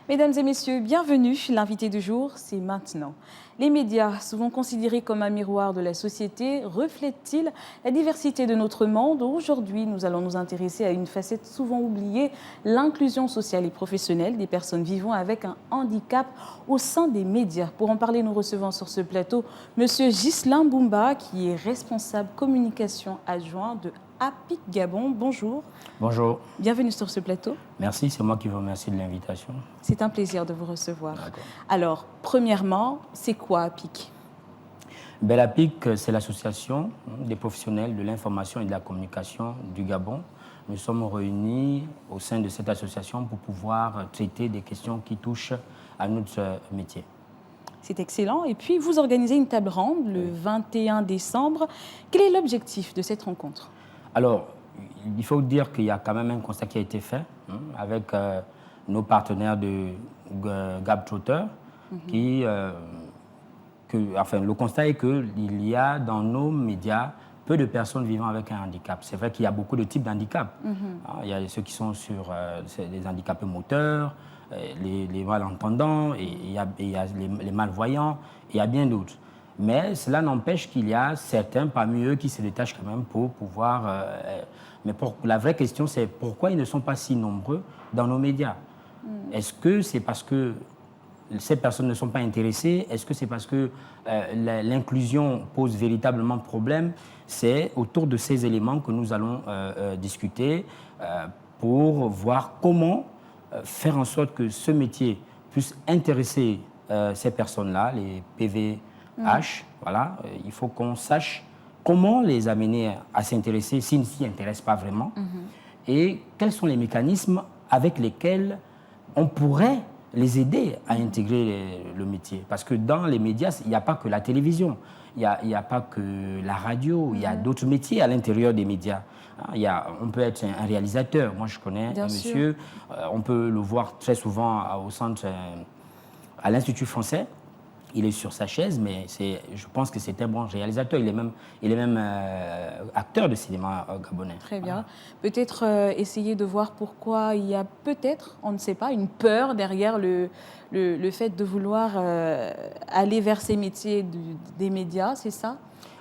Mesdames et messieurs, bienvenue. L'invité du jour, c'est maintenant. Les médias, souvent considérés comme un miroir de la société, reflètent-ils la diversité de notre monde? Aujourd'hui, nous allons nous intéresser à une facette souvent oubliée, l'inclusion sociale et professionnelle des personnes vivant avec un handicap au sein des médias. Pour en parler, nous recevons sur ce plateau Monsieur Ghislain Boumba, qui est responsable communication adjoint de APIC Gabon. Bonjour. Bonjour. Bienvenue sur ce plateau. Merci, c'est moi qui vous remercie de l'invitation. C'est un plaisir de vous recevoir. Alors, premièrement, c'est quoi APIC? APIC, c'est l'association des professionnels de l'information et de la communication du Gabon. Nous sommes réunis au sein de cette association pour pouvoir traiter des questions qui touchent à notre métier. C'est excellent. Et puis, vous organisez une table ronde le 21 décembre. Quel est l'objectif de cette rencontre? Alors, il faut dire qu'il y a quand même un constat qui a été fait avec nos partenaires de Gabtrotter, le constat est qu'il y a dans nos médias peu de personnes vivant avec un handicap. C'est vrai qu'il y a beaucoup de types d'handicaps. Il y a ceux qui sont sur des handicapés moteurs, les malentendants, et il y a les malvoyants, et il y a bien d'autres. Mais cela n'empêche qu'il y a certains parmi eux qui se détachent quand même pour pouvoir... la vraie question, c'est pourquoi ils ne sont pas si nombreux dans nos médias? Est-ce que c'est parce que ces personnes ne sont pas intéressées? Est-ce que c'est parce que l'inclusion pose véritablement problème? C'est autour de ces éléments que nous allons discuter pour voir comment faire en sorte que ce métier puisse intéresser ces personnes-là, les PVH. Voilà, il faut qu'on sache comment les amener à s'intéresser s'ils ne s'y intéressent pas vraiment et quels sont les mécanismes avec lesquels on pourrait les aider à intégrer le métier. Parce que dans les médias, il n'y a pas que la télévision, il n'y a pas que la radio, il y a d'autres métiers à l'intérieur des médias. On peut être un réalisateur. Moi, je connais un monsieur, on peut le voir très souvent au centre, à l'Institut français. Il est sur sa chaise, mais je pense que c'est un bon réalisateur. Il est même acteur de cinéma gabonais. Très bien. Peut-être essayer de voir pourquoi il y a peut-être, on ne sait pas, une peur derrière le fait de vouloir aller vers ces métiers des médias, c'est ça?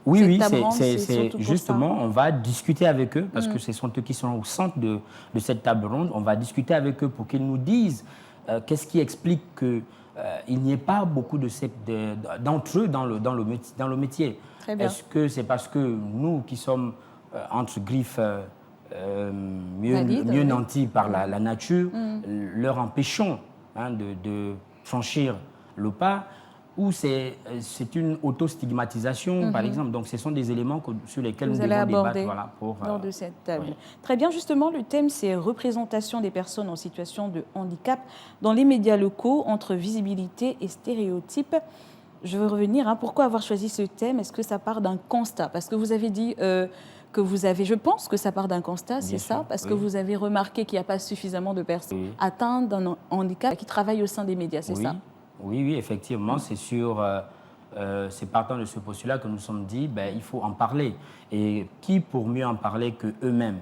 Oui, c'est justement, on va discuter avec eux, parce que ce sont eux qui sont au centre de cette table ronde. On va discuter avec eux pour qu'ils nous disent qu'est-ce qui explique que il n'y ait pas beaucoup d'entre eux dans le métier. Est-ce que c'est parce que nous qui sommes entre griffes mieux nantis par la nature, leur empêchons de franchir le pas, ou c'est une auto-stigmatisation, par exemple. Donc, ce sont des éléments sur lesquels nous devons débattre lors de cette table. Oui. Très bien. Justement, le thème, c'est représentation des personnes en situation de handicap dans les médias locaux entre visibilité et stéréotypes. Je veux revenir. Pourquoi avoir choisi ce thème? Est-ce que ça part d'un constat? Parce que vous avez dit que vous avez... Je pense que ça part d'un constat, c'est ça? Parce que vous avez remarqué qu'il n'y a pas suffisamment de personnes atteintes d'un handicap qui travaillent au sein des médias, c'est ça? Oui, effectivement, c'est partant de ce postulat que nous nous sommes dit, il faut en parler. Et qui pour mieux en parler qu'eux-mêmes?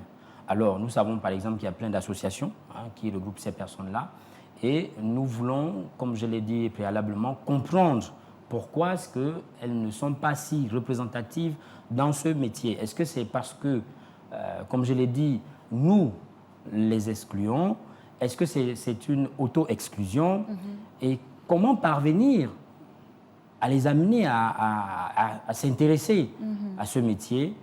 Alors, nous savons par exemple qu'il y a plein d'associations qui regroupent ces personnes-là. Et nous voulons, comme je l'ai dit préalablement, comprendre pourquoi est-ce qu'elles ne sont pas si représentatives dans ce métier. Est-ce que c'est parce que, comme je l'ai dit, nous les excluons? Est-ce que c'est une auto-exclusion? Et comment parvenir à les amener à s'intéresser à ce métier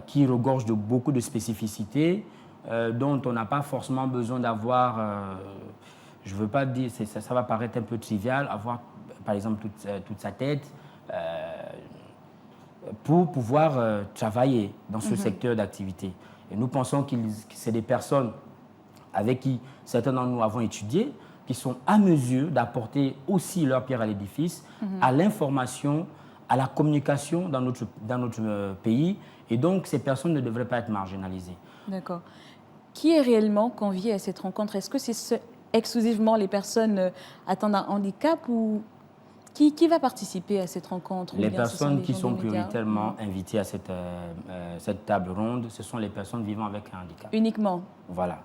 qui regorge de beaucoup de spécificités dont on n'a pas forcément besoin d'avoir, je ne veux pas dire, ça va paraître un peu trivial, avoir par exemple toute sa tête pour pouvoir travailler dans ce secteur d'activité. Et nous pensons que c'est des personnes avec qui certains d'entre nous avons étudié, qui sont à mesure d'apporter aussi leur pierre à l'édifice, à l'information, à la communication dans notre pays. Et donc, ces personnes ne devraient pas être marginalisées. D'accord. Qui est réellement convié à cette rencontre? Est-ce que c'est exclusivement les personnes atteintes d'un handicap ou qui va participer à cette rencontre? Les personnes qui sont prioritairement invitées à cette table ronde, ce sont les personnes vivant avec un handicap. Uniquement? Voilà,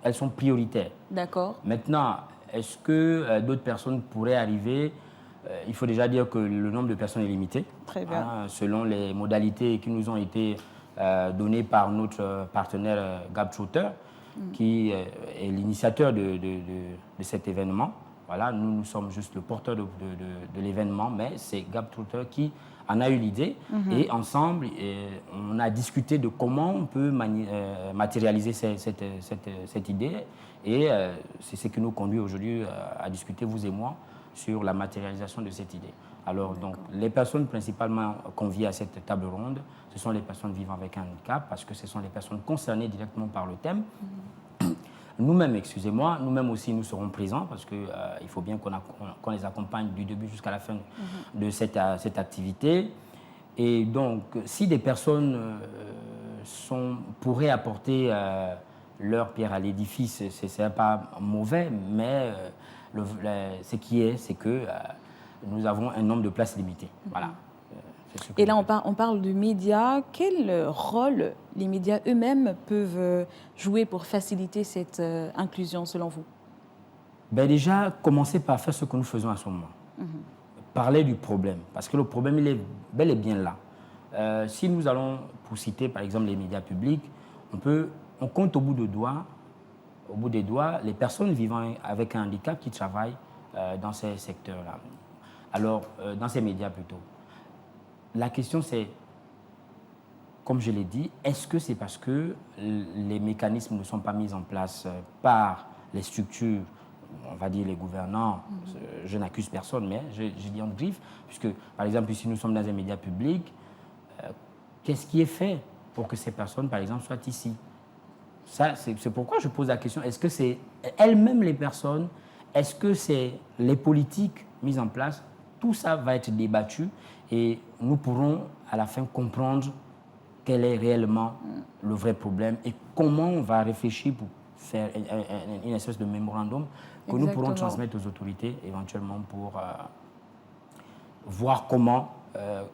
elles sont prioritaires. D'accord. Maintenant, Est-ce que d'autres personnes pourraient arriver? Il faut déjà dire que le nombre de personnes est limité. Très bien. Selon les modalités qui nous ont été données par notre partenaire Gaptrotter, qui est l'initiateur de cet événement. Voilà, nous sommes juste le porteur de l'événement, mais c'est Gaptrotter qui en a eu l'idée. Et ensemble, on a discuté de comment on peut matérialiser cette idée. Et c'est ce qui nous conduit aujourd'hui à discuter, vous et moi, sur la matérialisation de cette idée. Alors, donc, les personnes principalement conviées à cette table ronde, ce sont les personnes vivant avec un handicap, parce que ce sont les personnes concernées directement par le thème. Nous-mêmes, excusez-moi, nous-mêmes aussi, nous serons présents, parce qu'il faut bien qu'on les accompagne du début jusqu'à la fin de cette activité. Et donc, si des personnes pourraient apporter leur pierre à l'édifice, ce n'est pas mauvais, mais ce qui est, c'est que nous avons un nombre de places limité. Voilà. Et là, on parle de médias. Quel rôle les médias eux-mêmes peuvent jouer pour faciliter cette inclusion, selon vous? Ben déjà, commencer par faire ce que nous faisons à ce moment. Parler du problème, parce que le problème, il est bel et bien là. Si nous allons, pour citer par exemple les médias publics, on compte au bout des doigts, les personnes vivant avec un handicap qui travaillent dans ces secteurs-là. Alors, dans ces médias plutôt. La question c'est, comme je l'ai dit, est-ce que c'est parce que les mécanismes ne sont pas mis en place par les structures, on va dire les gouvernants, je n'accuse personne, mais je dis en griffe, puisque par exemple ici nous sommes dans un média public, qu'est-ce qui est fait pour que ces personnes, par exemple, soient ici? Ça, c'est pourquoi je pose la question, est-ce que c'est elles-mêmes les personnes, est-ce que c'est les politiques mises en place? Tout ça va être débattu et nous pourrons à la fin comprendre quel est réellement le vrai problème et comment on va réfléchir pour faire une espèce de mémorandum que nous pourrons transmettre aux autorités éventuellement pour voir comment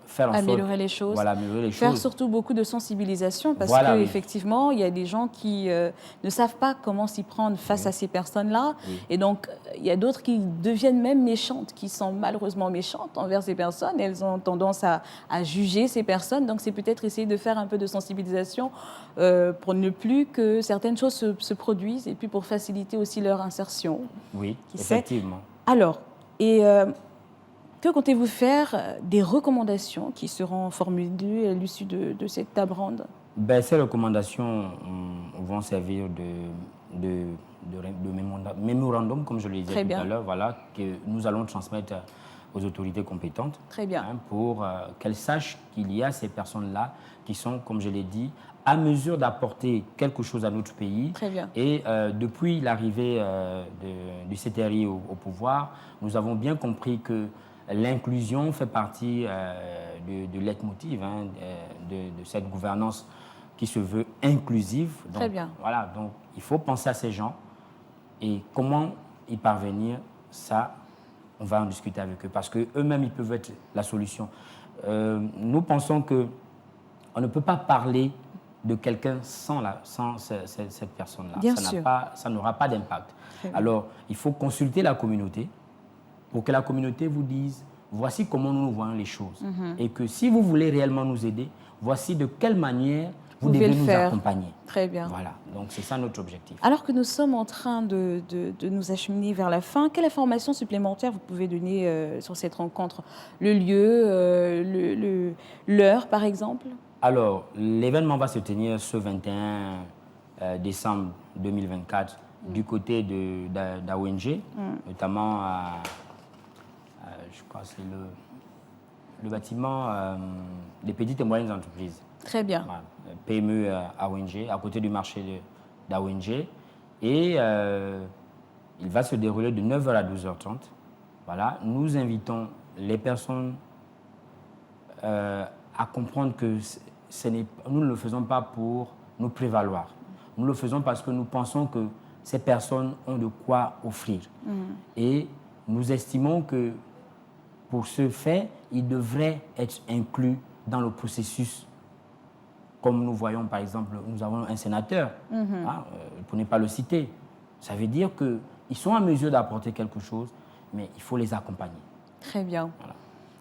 faire en sorte améliorer les choses, voilà, améliorer les faire choses. surtout beaucoup de sensibilisation parce Voilà, oui. qu'effectivement, il y a des gens qui ne savent pas comment s'y prendre face à ces personnes-là. Oui. Et donc, il y a d'autres qui deviennent même méchantes, qui sont malheureusement méchantes envers ces personnes. Elles ont tendance à juger ces personnes. Donc, c'est peut-être essayer de faire un peu de sensibilisation pour ne plus que certaines choses se produisent et puis pour faciliter aussi leur insertion. Oui, Qui sait. effectivement. Alors, que comptez-vous faire des recommandations qui seront formulées à l'issue de cette table ronde? Ben, ces recommandations vont servir de mémorandum, comme je le disais tout à l'heure, voilà, que nous allons transmettre aux autorités compétentes. Très bien. Pour qu'elles sachent qu'il y a ces personnes-là qui sont, comme je l'ai dit, à mesure d'apporter quelque chose à notre pays. Très bien. Et depuis l'arrivée du CTRI au pouvoir, nous avons bien compris que l'inclusion fait partie de leitmotiv de cette gouvernance qui se veut inclusive. Donc, très bien. Voilà, donc il faut penser à ces gens et comment y parvenir, ça, on va en discuter avec eux parce qu'eux-mêmes, ils peuvent être la solution. Nous pensons qu'on ne peut pas parler de quelqu'un sans cette personne-là. Bien sûr. Ça n'aura pas d'impact. Alors, il faut consulter la communauté pour que la communauté vous dise voici comment nous voyons les choses. Et que si vous voulez réellement nous aider, voici de quelle manière vous devez nous accompagner. Très bien. Voilà, donc c'est ça notre objectif. Alors que nous sommes en train de nous acheminer vers la fin, quelle information supplémentaire vous pouvez donner sur cette rencontre? Le lieu, l'heure par exemple? Alors, l'événement va se tenir ce 21 décembre 2024 du côté d'AONG, notamment je crois que c'est le bâtiment des petites et moyennes entreprises. Très bien. Voilà, PME AONG, à côté du marché d'AONG. Et il va se dérouler de 9h à 12h30. Voilà, nous invitons les personnes à comprendre que nous ne le faisons pas pour nous prévaloir. Nous le faisons parce que nous pensons que ces personnes ont de quoi offrir. Et nous estimons que pour ce fait, ils devraient être inclus dans le processus. Comme nous voyons, par exemple, nous avons un sénateur, pour ne pas le citer. Ça veut dire que ils sont en mesure d'apporter quelque chose, mais il faut les accompagner. Très bien. Voilà.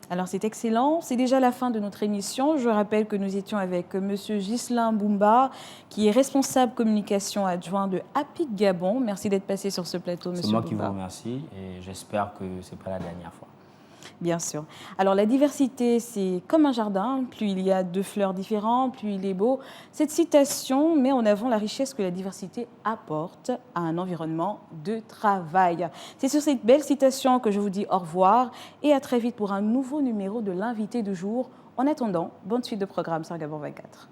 Alors c'est excellent, c'est déjà la fin de notre émission. Je rappelle que nous étions avec M. Ghislain Boumba, qui est responsable communication adjoint de APIC Gabon. Merci d'être passé sur ce plateau, M. Boumba. C'est moi qui vous remercie et j'espère que ce n'est pas la dernière fois. Bien sûr. Alors la diversité, c'est comme un jardin. Plus il y a de fleurs différentes, plus il est beau. Cette citation met en avant la richesse que la diversité apporte à un environnement de travail. C'est sur cette belle citation que je vous dis au revoir et à très vite pour un nouveau numéro de l'invité du jour. En attendant, bonne suite de programme sur Gabon 24.